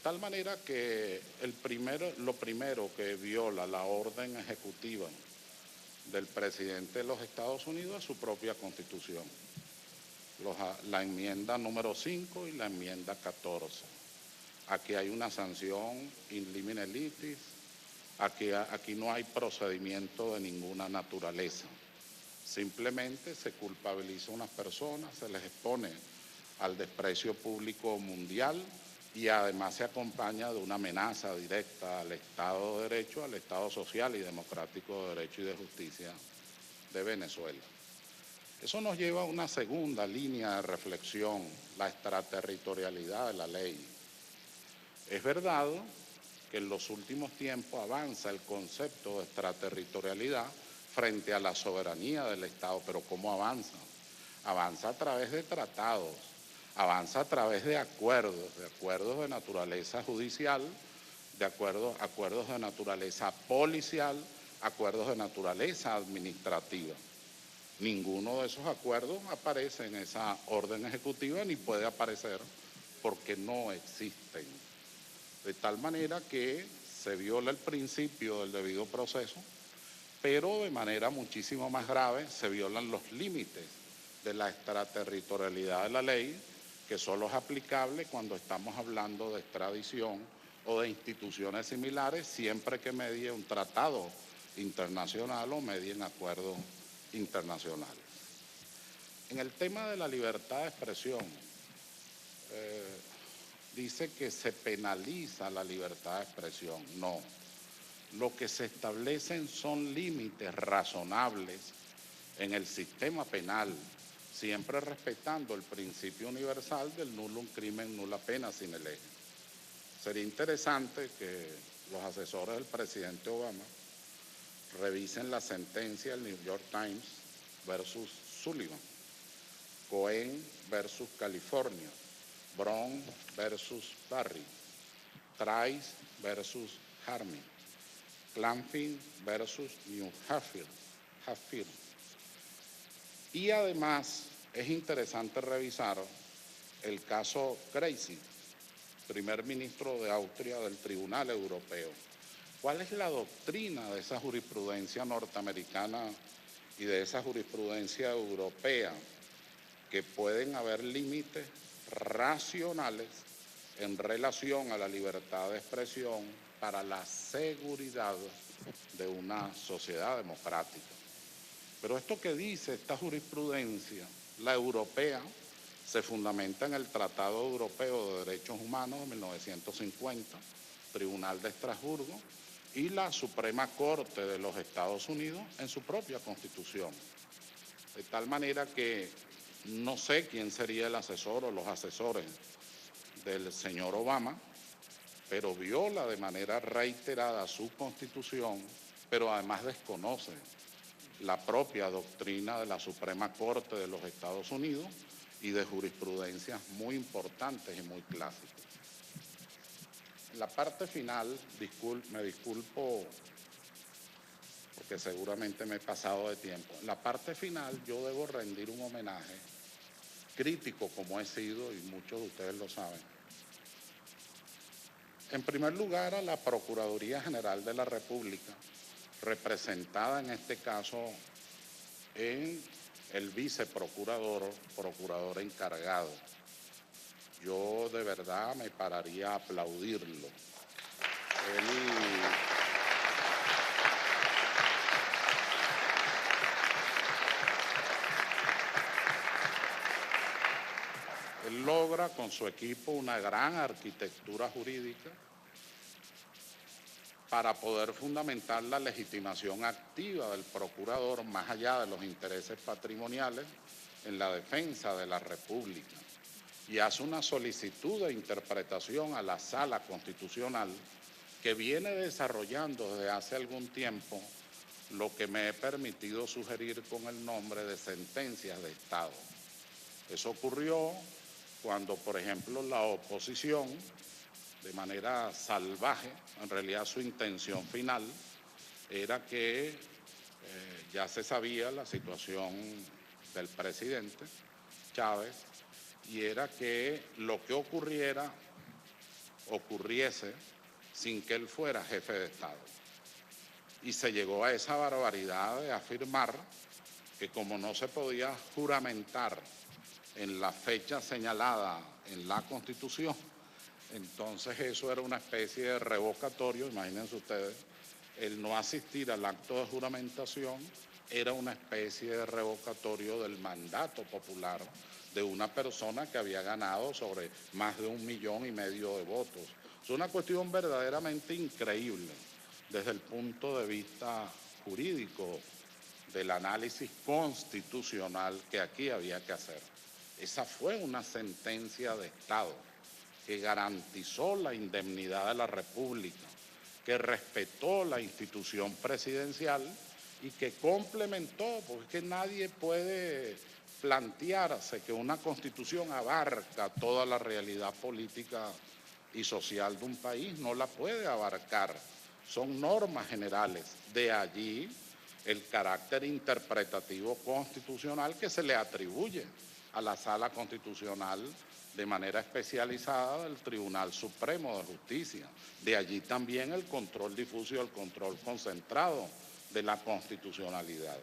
tal manera que lo primero que viola la orden ejecutiva del presidente de los Estados Unidos es su propia Constitución. La enmienda número 5 y la enmienda 14. Aquí hay una sanción in limine litis, aquí no hay procedimiento de ninguna naturaleza. Simplemente se culpabiliza a unas personas, se les expone al desprecio público mundial y además se acompaña de una amenaza directa al Estado de Derecho, al Estado social y democrático de Derecho y de Justicia de Venezuela. Eso nos lleva a una segunda línea de reflexión, la extraterritorialidad de la ley. Es verdad que en los últimos tiempos avanza el concepto de extraterritorialidad frente a la soberanía del Estado, pero ¿cómo avanza? Avanza a través de tratados, avanza a través de acuerdos de naturaleza judicial, acuerdos de naturaleza policial, acuerdos de naturaleza administrativa. Ninguno de esos acuerdos aparece en esa orden ejecutiva ni puede aparecer porque no existen. De tal manera que se viola el principio del debido proceso, pero de manera muchísimo más grave se violan los límites de la extraterritorialidad de la ley, que solo es aplicable cuando estamos hablando de extradición o de instituciones similares, siempre que medie un tratado internacional o medien acuerdos internacionales. En el tema de la libertad de expresión, dice que se penaliza la libertad de expresión. No. Lo que se establecen son límites razonables en el sistema penal, siempre respetando el principio universal del nullum crimen, nulla pena sine lege. Sería interesante que los asesores del presidente Obama revisen la sentencia del New York Times versus Sullivan, Cohen versus California, Brown versus Barry, Trice versus Harmon, Clanfield versus New Hatfield. Y además es interesante revisar el caso Kreisky, primer ministro de Austria del Tribunal Europeo. ¿Cuál es la doctrina de esa jurisprudencia norteamericana y de esa jurisprudencia europea? Que pueden haber límites racionales en relación a la libertad de expresión para la seguridad de una sociedad democrática. Pero esto que dice esta jurisprudencia, la europea, se fundamenta en el Tratado Europeo de Derechos Humanos de 1950, Tribunal de Estrasburgo, y la Suprema Corte de los Estados Unidos en su propia Constitución. De tal manera que no sé quién sería el asesor o los asesores del señor Obama, pero viola de manera reiterada su Constitución, pero además desconoce la propia doctrina de la Suprema Corte de los Estados Unidos y de jurisprudencias muy importantes y muy clásicas. En la parte final, me disculpo porque seguramente me he pasado de tiempo. En la parte final yo debo rendir un homenaje crítico como he sido, y muchos de ustedes lo saben. En primer lugar, a la Procuraduría General de la República, representada en este caso en el viceprocurador, procurador encargado. Yo de verdad me pararía a aplaudirlo. Él logra con su equipo una gran arquitectura jurídica para poder fundamentar la legitimación activa del procurador más allá de los intereses patrimoniales en la defensa de la República, y hace una solicitud de interpretación a la Sala Constitucional que viene desarrollando desde hace algún tiempo lo que me he permitido sugerir con el nombre de sentencias de Estado. Eso ocurrió cuando, por ejemplo, la oposición, de manera salvaje, en realidad su intención final era que ya se sabía la situación del presidente Chávez, y era que lo que ocurriera ocurriese sin que él fuera jefe de Estado. Y se llegó a esa barbaridad de afirmar que como no se podía juramentar en la fecha señalada en la Constitución, entonces eso era una especie de revocatorio. Imagínense ustedes, el no asistir al acto de juramentación era una especie de revocatorio del mandato popular de una persona que había ganado sobre más de 1,5 millones de votos. Es una cuestión verdaderamente increíble desde el punto de vista jurídico del análisis constitucional que aquí había que hacer. Esa fue una sentencia de Estado que garantizó la indemnidad de la República, que respetó la institución presidencial y que complementó, porque es que nadie puede plantearse que una constitución abarca toda la realidad política y social de un país, no la puede abarcar. Son normas generales, de allí el carácter interpretativo constitucional que se le atribuye a la Sala Constitucional de manera especializada del Tribunal Supremo de Justicia. De allí también el control difuso y el control concentrado de la constitucionalidad.